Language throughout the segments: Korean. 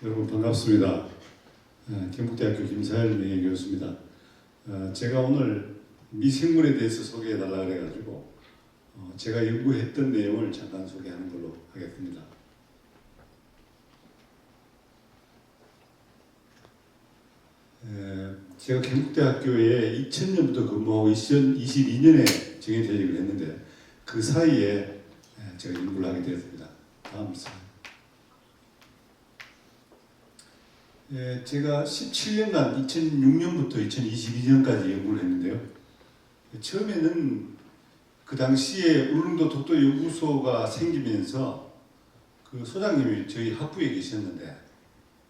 여러분 반갑습니다. 경북대학교 김사열 명예교수입니다. 제가 오늘 미생물에 대해서 소개해 달라 그래가지고 제가 연구했던 내용을 잠깐 소개하는 걸로 하겠습니다. 제가 경북대학교에 2000년부터 근무하고 2022년에 정예퇴직을 했는데 그 사이에 제가 연구를 하게 되었습니다. 다음 슬라이드. 제가 17년간 2006년부터 2022년까지 연구를 했는데요. 처음에는 그 당시에 울릉도 독도연구소가 생기면서 그 소장님이 저희 학부에 계셨는데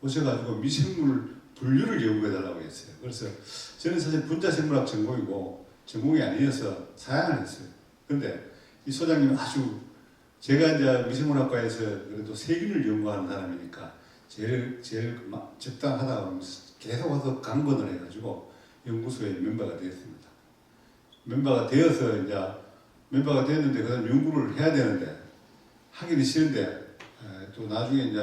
오셔가지고 미생물 분류를 연구해달라고 했어요. 그래서 저는 사실 분자생물학 전공이고 전공이 아니어서 사양을 했어요. 그런데 이 소장님은 아주 제가 이제 미생물학과에서 그래도 세균을 연구하는 사람이니까 제일 적당하다고 하면서 계속 와서 강권을 해가지고 연구소의 멤버가 되었습니다. 멤버가 되어서 이제 멤버가 됐는데 그다음 연구를 해야 되는데 하기는 싫은데 또 나중에 이제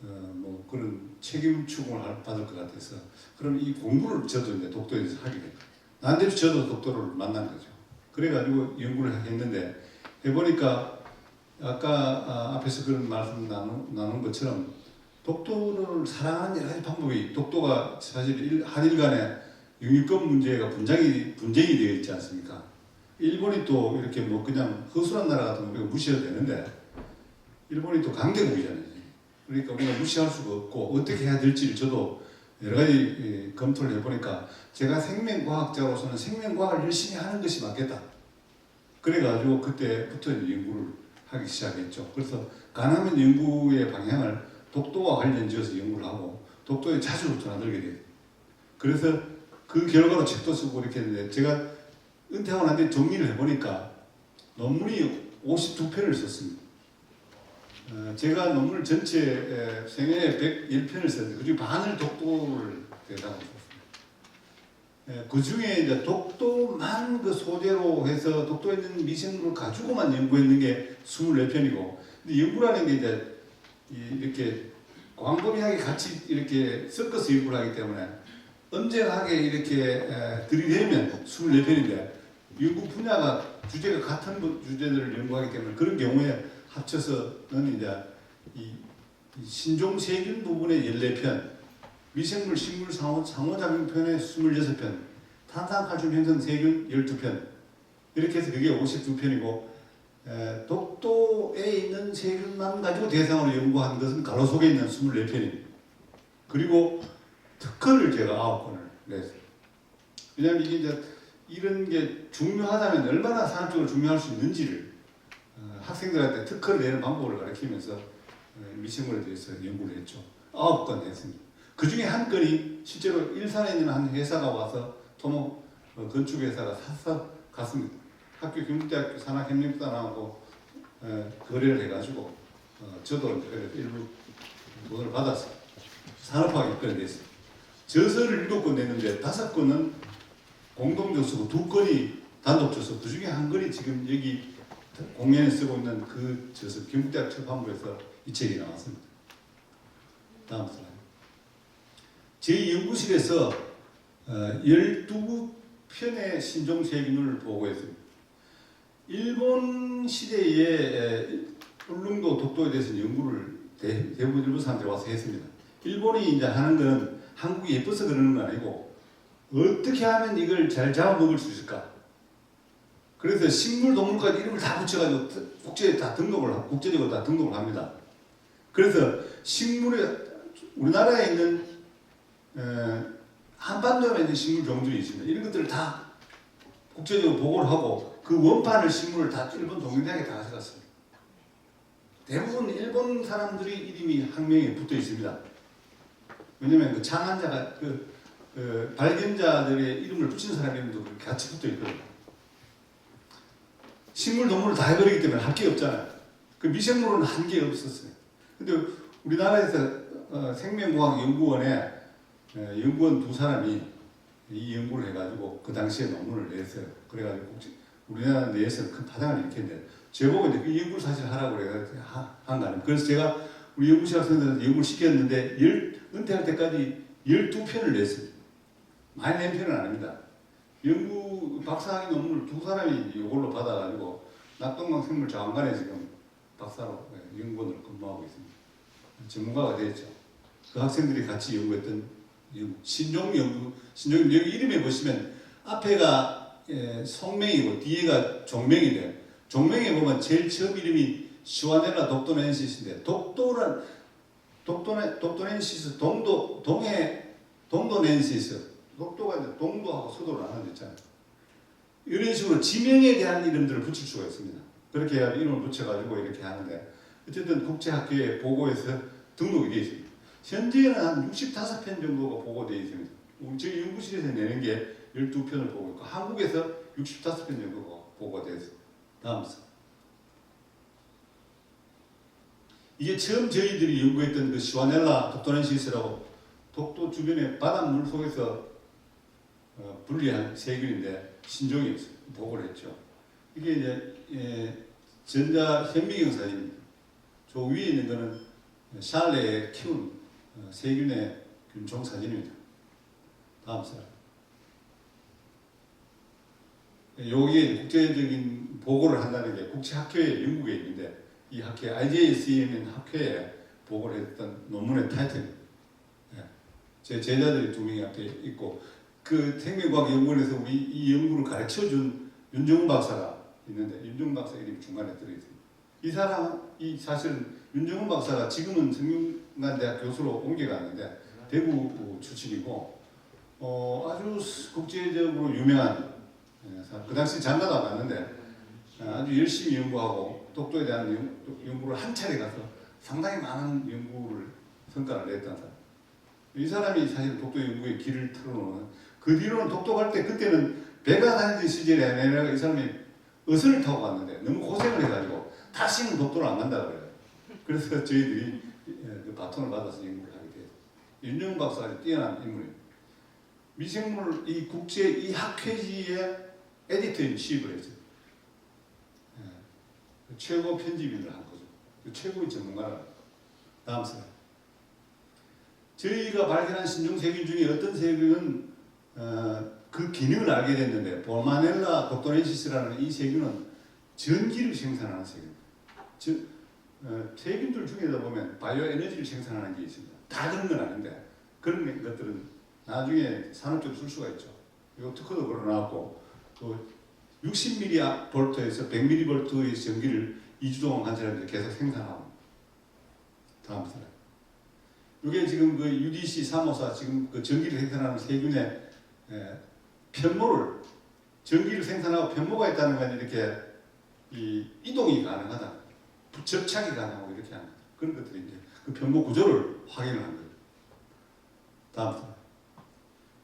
뭐 그런 책임 추궁을 받을 것 같아서 그럼 이 공부를 저도 이제 독도에서 하게 된 거예요. 나한테도 저도 독도를 만난 거죠. 그래가지고 연구를 했는데 해보니까 아까 앞에서 그런 말씀 나눈 것처럼 독도를 사랑하는 여러 가지 방법이 독도가 사실 한일 간에 영유권 문제가 분쟁이 되어 있지 않습니까? 일본이 또 이렇게 뭐 그냥 허술한 나라 같은 거 우리가 무시해도 되는데 일본이 또 강대국이잖아요. 그러니까 우리가 무시할 수가 없고 어떻게 해야 될지를 저도 여러 가지 검토를 해보니까 제가 생명과학자로서는 생명과학을 열심히 하는 것이 맞겠다. 그래가지고 그때부터 연구를 하기 시작했죠. 그래서 가능한 연구의 방향을 독도와 관련지어서 연구를 하고 독도에 자주 드나들게 돼요. 그래서 그 결과로 책도 쓰고 이렇게 했는데 제가 은퇴하고 난 뒤에 정리를 해보니까 논문이 52편을 썼습니다. 제가 논문 전체 생애에 101편을 썼는데 그중에 반을 독도를 대상으로 썼습니다. 그 중에 이제 독도만 그 소재로 해서 독도에 있는 미생물을 가지고만 연구했는 게 24편이고 근데 연구라는 게 이제 이렇게 광범위하게 같이 이렇게 섞어서 연구를 하기 때문에 엄정하게 이렇게 들이대면 24편인데 연구 분야가 주제가 같은 주제들을 연구하기 때문에 그런 경우에 합쳐서는 이제 이 신종 세균 부분의 14편, 미생물 식물 상호작용 편의 26편, 탄산칼슘 형성 세균 12편 이렇게 해서 그게 52편이고 독도에 있는 세균만 가지고 대상으로 연구한 것은 가로 속에 있는 24편입니다. 그리고 특허를 제가 9건을 냈어요. 왜냐하면 이게 이제 이런 게 중요하다면 얼마나 산업적으로 중요할 수 있는지를 학생들한테 특허를 내는 방법을 가르치면서 미생물에 대해서 연구를 했죠. 9건 했습니다. 그 중에 한 건이 실제로 일산에 있는 한 회사가 와서 토목 건축회사가 사서 갔습니다. 학교 경북대학교 산학협력단하고 거래를 해가지고 저도 일부 돈을 받아서 산업화가 입건됐어요. 저서를 7권 냈는데 5건은 공동저서고 2건이 단독저서 그 중에 한 건이 지금 여기 공연에 쓰고 있는 그 저서 경북대학 출판부에서 이 책이 나왔습니다. 다음 슬라이드. 제 연구실에서 12편의 신종세균을 보고했습니다. 일본 시대에 울릉도 독도에 대해서 연구를 대부분 일본 사람들이 와서 했습니다. 일본이 이제 하는 거는 한국이 예뻐서 그러는 건 아니고 어떻게 하면 이걸 잘 잡아먹을 수 있을까? 그래서 식물, 동물까지 이름을 다 붙여가지고 국제에 다 국제적으로 다 등록을 합니다. 그래서 우리나라에 있는 한반도에 있는 식물 종들이 있습니다. 이런 것들을 다 국제적으로 보고를 하고 그 원판을 식물을 다 일본 동일대학에 다 가져갔습니다. 대부분 일본 사람들이 이름이 학명에 붙어 있습니다. 왜냐면 그 창안자가 발견자들의 이름을 붙이는 사람 이름도 같이 붙어 있거든요. 식물, 동물을 다 해버리기 때문에 할 게 없잖아요. 그 미생물은 한 게 없었어요. 근데 우리나라에서 생명과학연구원에 연구원 2사람이 이 연구를 해가지고 그 당시에 논문을 냈어요. 그래가지고 우리나라 내에서는 큰 파장을 일으켰는데 저보고 이제 그 연구를 사실 하라고 그래가지고 한 거 아닙니까? 그래서 제가 우리 연구실 학생들한테 연구를 시켰는데 은퇴할 때까지 12편을 냈습니다. 많이 낸 편은 아닙니다. 연구 박사학위 논문을 2사람이 이걸로 받아가지고 낙동강 생물자원관에 지금 박사로 연구원으로 근무하고 있습니다. 전문가가 되었죠. 그 학생들이 같이 연구했던 신종 여기 이름에 보시면 앞에가 성명이고 뒤에가 종명인데, 종명에 보면 제일 처음 이름이 시와넬라 독도넨시스인데, 독도넨시스 동도넨시스, 독도가 이제 동도하고 서도로 나눠졌잖아요. 이런 식으로 지명에 대한 이름들을 붙일 수가 있습니다. 그렇게 해야 이름을 붙여가지고 이렇게 하는데, 어쨌든 국제학회에 보고해서 등록이 되어 있습니다. 현재는 한 65편 정도가 보고되어 있습니다. 저희 연구실에서 내는 게 12편을 보고 있고, 한국에서 65편 정도가 보고되어 있습니다. 다음 slide. 이게 처음 저희들이 연구했던 그 시와넬라 독도넨시스라고 독도 주변의 바닷물 속에서 분리한 세균인데 신종이 보고를 했죠. 이게 이제 전자 현미경 사진입니다. 저 위에 있는 거는 샬레에 키운 세균의 균총 사진입니다. 다음 슬라이드. 여기에 국제적인 보고를 한다는 게 국제학회에 영국에 있는데, 이 학회 IJSEM인 학회에 보고를 했던 논문의 타이틀입니다. 제 제자들이 2명이 앞에 있고, 그 생명과학 연구원에서 우리 이 연구를 가르쳐준 윤정훈 박사가 있는데, 윤정훈 박사 이름이 중간에 들어있습니다. 이 사람이 사실은 윤정훈 박사가 지금은 성균관대학 교수로 옮겨갔는데 대구 출신이고, 아주 국제적으로 유명한 사람. 그 당시 장가도 안 갔는데 아주 열심히 연구하고 독도에 대한 연구를 한 차례 가서 상당히 많은 연구를 성과를 냈던 사람. 이 사람이 사실 독도 연구의 길을 틀어놓는, 그 뒤로는 독도 갈 때, 그때는 배가 다니던 시절에 아니라 이 사람이 어선을 타고 갔는데 너무 고생을 해가지고 다시는 독도를 안 간다고 그래요. 그래서 저희들이 그 바톤을 받아서 연구를 하게 돼요. 윤정훈 박사가 뛰어난 인물입니다. 미생물 이 국제 이 학회지의 에디터인 취입을 했어요. 최고 편집인을 한 거죠. 최고의 전문가라. 다음 슬라이드. 저희가 발견한 신종 세균 중에 어떤 세균은 그 기능을 알게 됐는데, 볼마넬라 독도넨시스라는 이 세균은 전기를 생산하는 세균입니다. 세균들 중에도 보면 바이오 에너지를 생산하는 게 있습니다. 다 그런 건 아닌데 그런 것들은 나중에 산업적으로 쓸 수가 있죠. 이거 특허도 걸어놨고, 또 60mV에서 100mV의 전기를 2주 동안 관찰하면서 계속 생산하고. 다음 슬라이드. 이게 지금 그 UDC 354 지금 그 전기를 생산하는 세균의 편모를, 전기를 생산하고 편모가 있다는 건 이렇게 이동이 가능하다, 접착이 가능하고 이렇게 하는 그런 것들이 이제 그 편모 구조를 확인을 한 거예요. 다음 슬라이드.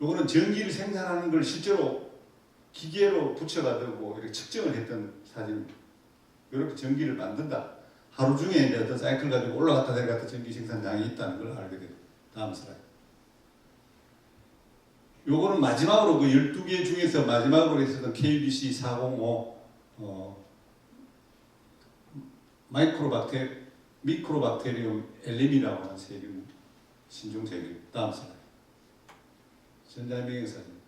요거는 전기를 생산하는 걸 실제로 기계로 붙여가지고 이렇게 측정을 했던 사진입니다. 이렇게 전기를 만든다. 하루 중에 이제 어떤 사이클 가지고 올라갔다 내려갔다 전기 생산량이 있다는 걸 알게 돼요. 다음 슬라이드. 요거는 마지막으로 그 12개 중에서 마지막으로 있었던 KBC 405 미크로박테리움 엘림이라고 하는 세균, 신종 세균. 다음 슬라이드. 전자현미경 사진.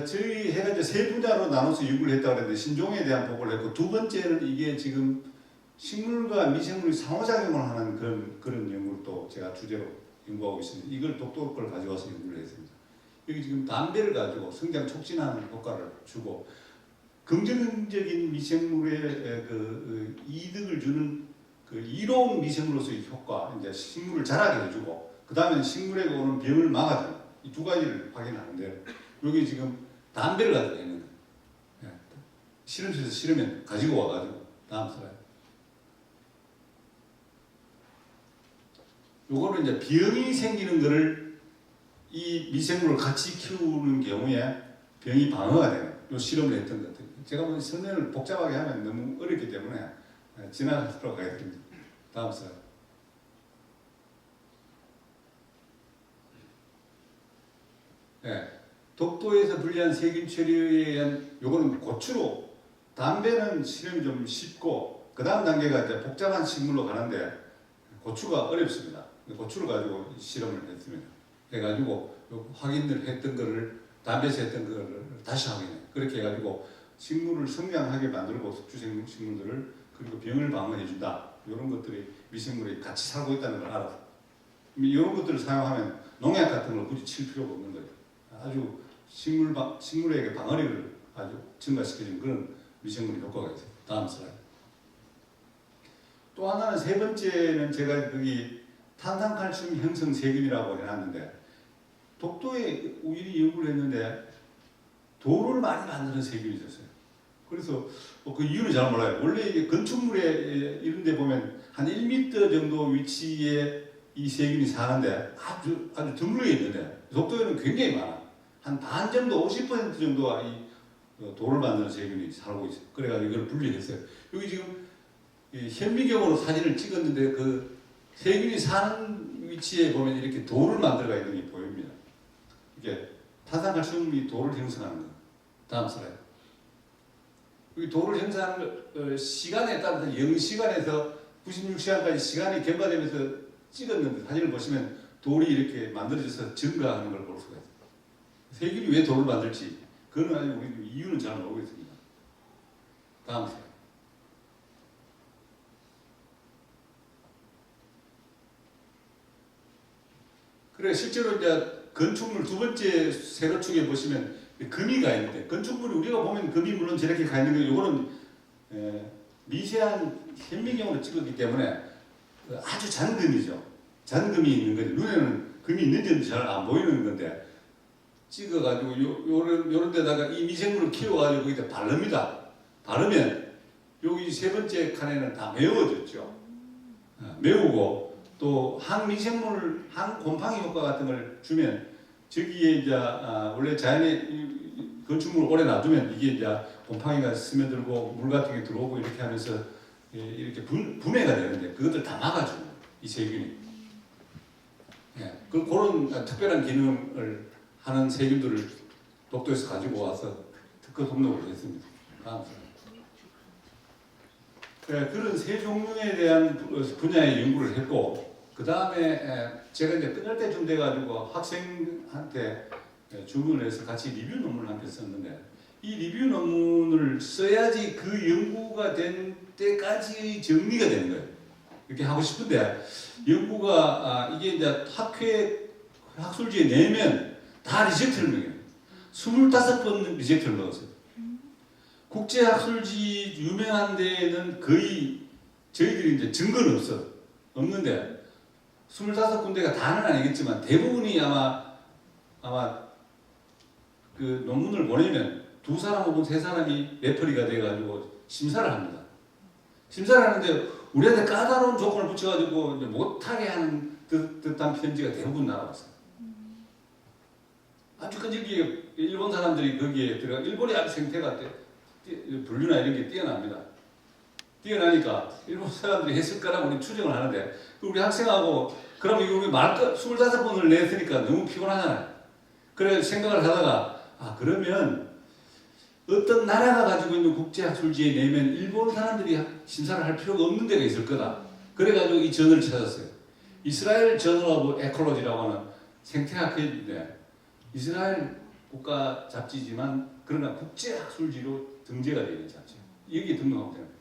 저희 해가 이제 세 분야로 나눠서 연구를 했다고 했는데, 신종에 대한 보고를 했고, 두 번째는 이게 지금 식물과 미생물이 상호작용을 하는 그런 연구를 또 제가 주제로 연구하고 있습니다. 이걸 독도 걸 가져와서 연구를 했습니다. 여기 지금 담배를 가지고 성장 촉진하는 효과를 주고, 긍정적인 미생물의 그 이득을 주는 그 이로운 미생물로서의 효과, 이제 식물을 자라게 해주고, 그 다음에 식물에게 오는 병을 막아주는 이 두 가지를 확인하는데, 여기 지금 담배를 가지고 있는 거예요. 실험실에서 실으면 가지고 와가지고. 다음 슬라이드. 요거는 이제 병이 생기는 거를 이 미생물을 같이 키우는 경우에 병이 방어가 되는 요 실험을 했던 것들. 제가 뭐 설명을 복잡하게 하면 너무 어렵기 때문에 지나가도록 하겠습니다. 다음 슬라이드. 독도에서 분리한 세균 처리에 의한 요거는 고추로, 담배는 실험이 좀 쉽고 그 다음 단계가 이제 복잡한 식물로 가는데, 고추가 어렵습니다. 고추를 가지고 실험을 했습니다. 해가지고 확인을 했던 거를 담배에서 했던 거를 다시 확인해. 그렇게 해가지고 식물을 성장하게 만들고 숙주식물들을 그리고 병을 방어해준다. 이런 것들이 미생물이 같이 살고 있다는 걸 알아서 이런 것들을 사용하면 농약 같은 걸 굳이 칠 필요가 없는 거예요. 아주 식물에게 방어력을 아주 증가시켜주는 그런 미생물 효과가 있어요. 다음 슬라이드. 또 하나는 세 번째는 제가 거기 탄산칼슘 형성 세균이라고 해놨는데 독도에 우연히 연구를 했는데 돌을 많이 만드는 세균이 있었어요. 그래서 그 이유는 잘 몰라요. 원래 이게 건축물에 이런 데 보면 한 1m 정도 위치에 이 세균이 사는데 아주 드물게 있는데 독도에는 굉장히 많아. 한 반 정도, 50% 정도가 이 돌을 만드는 세균이 살고 있어요. 그래가지고 이걸 분리했어요. 여기 지금 현미경으로 사진을 찍었는데 그 세균이 사는 위치에 보면 이렇게 돌을 만들어가 있는 게 보입니다. 이게 탄산칼슘이 돌을 형성하는 거. 다음 슬라이드. 여기 돌을 형성하는 시간에 따라서 0시간에서 96시간까지 시간이 경과되면서 찍었는데 사진을 보시면 돌이 이렇게 만들어져서 증가하는 걸 볼 수가 있어요. 세균이 왜 돌을 만들지? 그건 아직 우리 이유는 잘 모르겠습니다. 다음 슬라이드. 그래 실제로 이제 건축물 두 번째 세로축에 보시면 금이 가 있는데 건축물이 우리가 보면 금이 물론 저렇게 가 있는 게 이거는 미세한 현미경으로 찍었기 때문에 아주 잔금이죠. 잔금이 있는 거죠. 눈에는 금이 있는지 잘 안 보이는 건데 찍어가지고 요런 데다가 이 미생물을 키워가지고 거기다 바릅니다. 바르면 여기 세 번째 칸에는 다 메워졌죠. 메우고 또 항미생물, 항곰팡이 효과 같은 걸 주면 저기에 이제 원래 자연의 건축물을 오래 놔두면 이게 이제 곰팡이가 스며들고 물 같은 게 들어오고 이렇게 하면서 이렇게 분해가 되는데 그것들 다 막아주고 이 세균이 그런 특별한 기능을 하는 세균들을 독도에서 가지고 와서 특허 등록을 했습니다. 다음 그런 세 종류에 대한 분야의 연구를 했고 그 다음에 제가 이제 끝날 때쯤 돼가지고 학생한테 주문을 해서 같이 리뷰 논문을 함께 썼는데 이 리뷰 논문을 써야지 그 연구가 된 때까지 정리가 되는 거예요. 이렇게 하고 싶은데 연구가 이게 이제 학회 학술지에 내면 다 리젝트를 먹여요. 25번 리젝트를 먹었어요. 국제학술지 유명한 데는 거의 저희들이 이제 증거는 없는데 25군데가 다는 아니겠지만 대부분이 아마 그 논문을 보내면 두 사람 혹은 세 사람이 레퍼리가 돼가지고 심사를 합니다. 심사를 하는데 우리한테 까다로운 조건을 붙여가지고 이제 못하게 하는 듯한 편지가 대부분 나와왔어요. 아주 끈질기게 일본 사람들이 거기에 들어가 일본의 아주 생태가 분류나 이런 게 뛰어납니다. 뛰어나니까 일본 사람들이 했을 거라고 우리 추정을 하는데 우리 학생하고 그럼 이거 우리 25번을 냈으니까 너무 피곤하잖아요. 그래 생각을 하다가 그러면 어떤 나라가 가지고 있는 국제학술지에 내면 일본 사람들이 심사를 할 필요가 없는 데가 있을 거다. 그래가지고 이 저널을 찾았어요. 이스라엘 저널 오브 에콜로지라고 하는 생태학회인데 이스라엘 국가 잡지지만 그러나 국제학술지로 등재가 되어 있는 잡지. 여기에 등록하면 되는 거예요.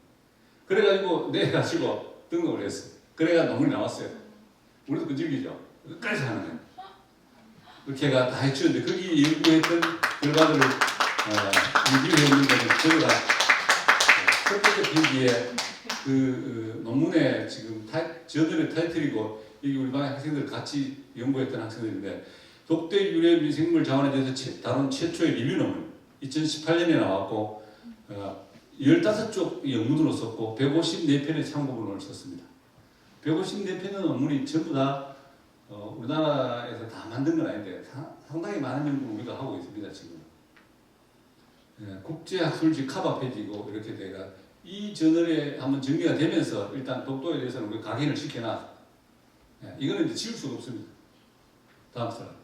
그래가지고 내가지고 등록을 했어요. 그래가 논문이 나왔어요. 우리도 끈질기죠. 끝까지 하는 거예요. 걔가 다 해치웠는데 거기 연구했던 결과들을 리뷰해 있는 거는 저희가 첫 번째 페이지에 그 논문의 지금 저널의 타이틀이고 여기 우리 반 학생들 같이 연구했던 학생들인데 독대 유래 미생물 자원에 대해서 다룬 최초의 리뷰 논문 2018년에 나왔고 15쪽 영문으로 썼고 154편의 참고문을 썼습니다. 154편의 논문이 전부 다 우리나라에서 다 만든 건 아닌데 상당히 많은 연구를 우리가 하고 있습니다. 지금 국제학술지 커버 페이지고 이렇게 돼가 이 저널에 한번 정리가 되면서 일단 독도에 대해서는 우리 각인을 시켜놔. 이거는 이제 지울 수가 없습니다. 다음 슬라이드.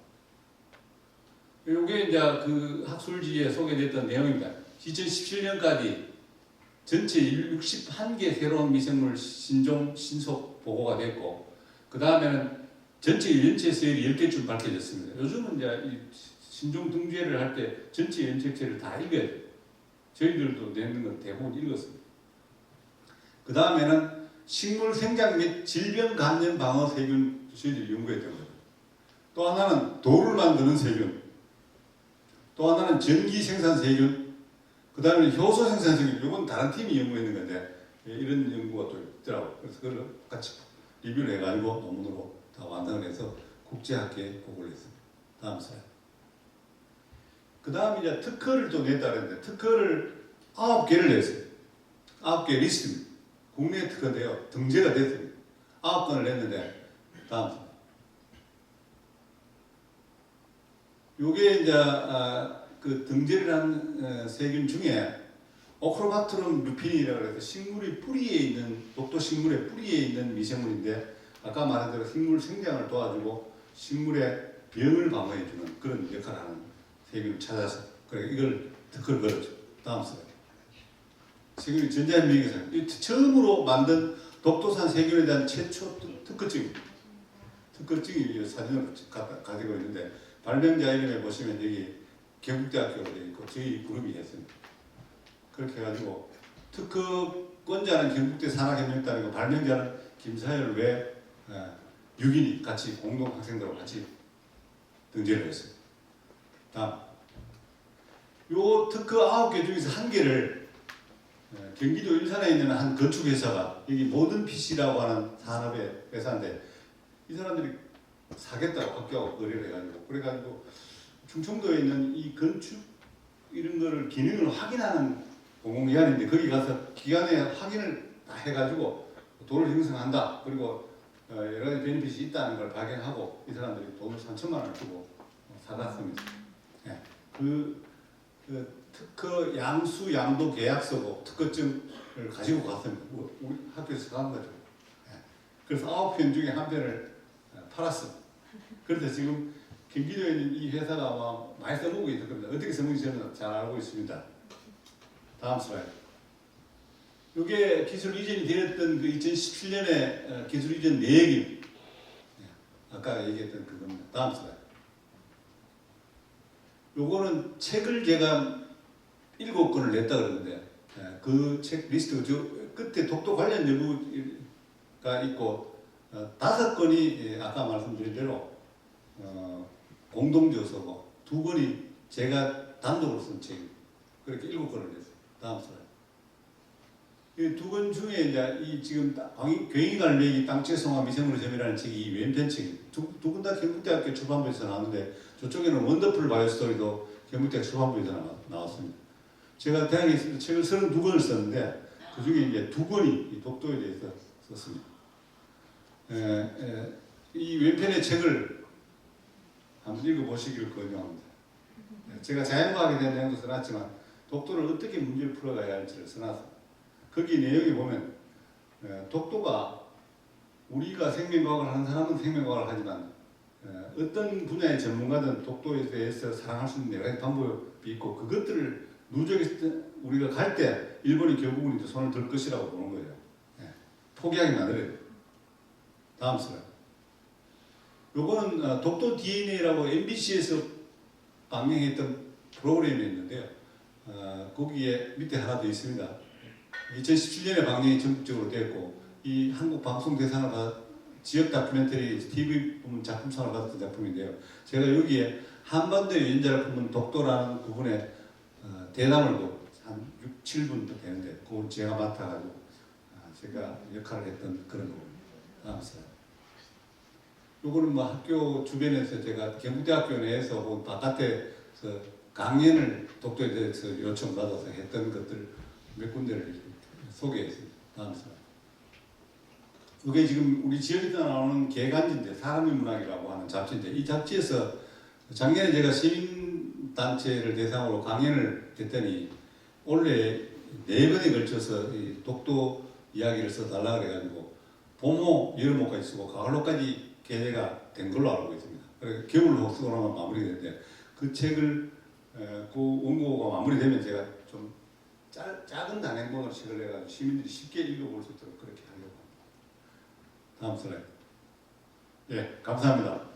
이게 이제 그 학술지에 소개됐던 내용입니다. 2017년까지 전체 61개 새로운 미생물 신속 보고가 됐고, 그 다음에는 전체 연체 서열이 10개쯤 밝혀졌습니다. 요즘은 이제 이 신종 등재를 할 때 전체 연체체를 다 읽어야 돼요. 저희들도 내는 건 대부분 읽었습니다. 그 다음에는 식물 생장 및 질병 감염 방어 세균 저희들이 연구했던 거예요. 또 하나는 돌을 만드는 세균, 또 하나는 전기 생산 세균, 그 다음에 효소 생산 세균. 이건 다른 팀이 연구했는 건데 이런 연구가 또 있더라고요. 그래서 그걸 같이 리뷰를 해가지고 논문으로 다 완성을 해서 국제학회에 보고를 했습니다. 다음 슬라이드. 그 다음 이제 특허를 또 냈다 그랬는데, 특허를 9개를 냈어요. 9개 리스트입니다. 국내 특허인데요. 등재가 됐습니다. 9건을 냈는데, 다음 슬라이드. 요게 이제 그 등재를 한 세균 중에 오크로바트럼 루핀이라고 해서 식물의 뿌리에 있는, 독도 식물의 뿌리에 있는 미생물인데, 아까 말한 대로 식물 생장을 도와주고 식물의 병을 방어해주는 그런 역할을 하는 세균을 찾아서 그래 이걸 특허를 걸었죠. 다음 슬라이드. 세균이 전자현미경에서 처음으로 만든 독도산 세균에 대한 최초 특허증입니다. 특허증이 사진을 가지고 있는데, 발명자 이름에 보시면 여기 경북대학교로 되어 있고 저희 그룹이 했습니다. 그렇게 해가지고 특허권자는 경북대 산학협력단이고 발명자는 김사열 외 6인이 같이 공동 학생들하고 같이 등재를 했어요. 다음. 요 특허 9개 중에서 한 개를 경기도 일산에 있는 한 건축회사가, 여기 모든 PC라고 하는 산업의 회사인데, 이 사람들이 사겠다고 학교하고 거래를 해가지고, 그래가지고 충청도에 있는 이 건축 이런 거를 기능을 확인하는 공공기관인데, 거기 가서 기관에 확인을 다 해가지고 돈을 형성한다. 그리고 여러 가지 베니핏이 있다는 걸 발견하고 이 사람들이 돈을 3천만 원을 주고 사갔습니다. 네. 그 특허 양수 양도 계약서고 특허증을 가지고 갔습니다. 우리 학교에서 사간 거죠. 네. 그래서 9편 중에 한 편을 팔았습니다. 그래서 지금 경기도에 있는 이 회사가 아마 많이 써먹고 있을 겁니다. 어떻게 써먹는지 저는 잘 알고 있습니다. 다음 슬라이드. 이게 기술 이전이 되었던 그 2017년에 기술 이전 내역이 아까 얘기했던 그겁니다. 다음 슬라이드. 요거는 책을 제가 7권을 냈다 그러는데, 그 책 리스트 저 끝에 독도 관련 연구가 있고 5권이 아까 말씀드린 대로 공동저서고 2권이 제가 단독으로 쓴 책입니다. 그렇게 7권을 냈어요. 다음 슬라이드. 이 2권 중에 이제 이 지금 굉이갈 매기 땅채송화 미생물의 점이라는 책이 이 왼편 책입니다. 두 권 다 경북대학교 출판부에서 나왔는데, 저쪽에는 원더풀 바이오스토리도 경북대학 출판부에서 나왔습니다. 제가 대학에 있을 때 책을 32권을 썼는데 그 중에 이제 2권이 이 독도에 대해서 썼습니다. 이 왼편의 책을 한번 읽어보시기를 권유합니다. 제가 자연과학에 대한 내용도 써놨지만 독도를 어떻게 문제를 풀어가야 할지를 써놨습니다. 거기 내용에 보면 독도가, 우리가 생명과학을 하는 사람은 생명과학을 하지만 어떤 분야의 전문가든 독도에 대해서 사랑할 수 있는 여러 가지 방법이 있고, 그것들을 누적했을 때 우리가 갈 때 일본이 결국은 이제 손을 들 것이라고 보는 거예요. 포기하기 만들어야 돼요. 다음 슬라이드. 요거는 독도 DNA라고 MBC에서 방영했던 프로그램이 있는데요. 거기에 밑에 하나 더 있습니다. 2017년에 방영이 전국적으로 됐고, 이 한국 방송 대상을 지역 다큐멘터리 TV 부문 작품상을 받았던 작품인데요. 제가 여기에 한반도의 여인자를 품은 독도라는 부분에 대담을 한 6, 7분 되는데 그걸 제가 맡아가지고 제가 역할을 했던 그런 부분입니다. 다음 슬라이드. 요거는 뭐 학교 주변에서 제가 경북대학교 내에서 혹은 바깥에서 강연을 독도에 대해서 요청받아서 했던 것들 몇 군데를 소개했습니다. 다음 슬라이드. 이게 지금 우리 지역에서 나오는 개간지인데, 사람의 문학이라고 하는 잡지인데, 이 잡지에서 작년에 제가 시민단체를 대상으로 강연을 했더니 올해 4번에 걸쳐서 이 독도 이야기를 써달라 그래가지고 봄호, 여름호까지 쓰고 가을호까지 게재가 된 걸로 알고 있습니다. 그래서 겨울호 쓰고 나면 마무리되는데, 그 책을 그 원고가 마무리되면 제가 좀 작은 단행본으로 책을 내가지고 시민들이 쉽게 읽어볼 수 있도록 그렇게 하려고 합니다. 다음 슬라이드. 예, 감사합니다.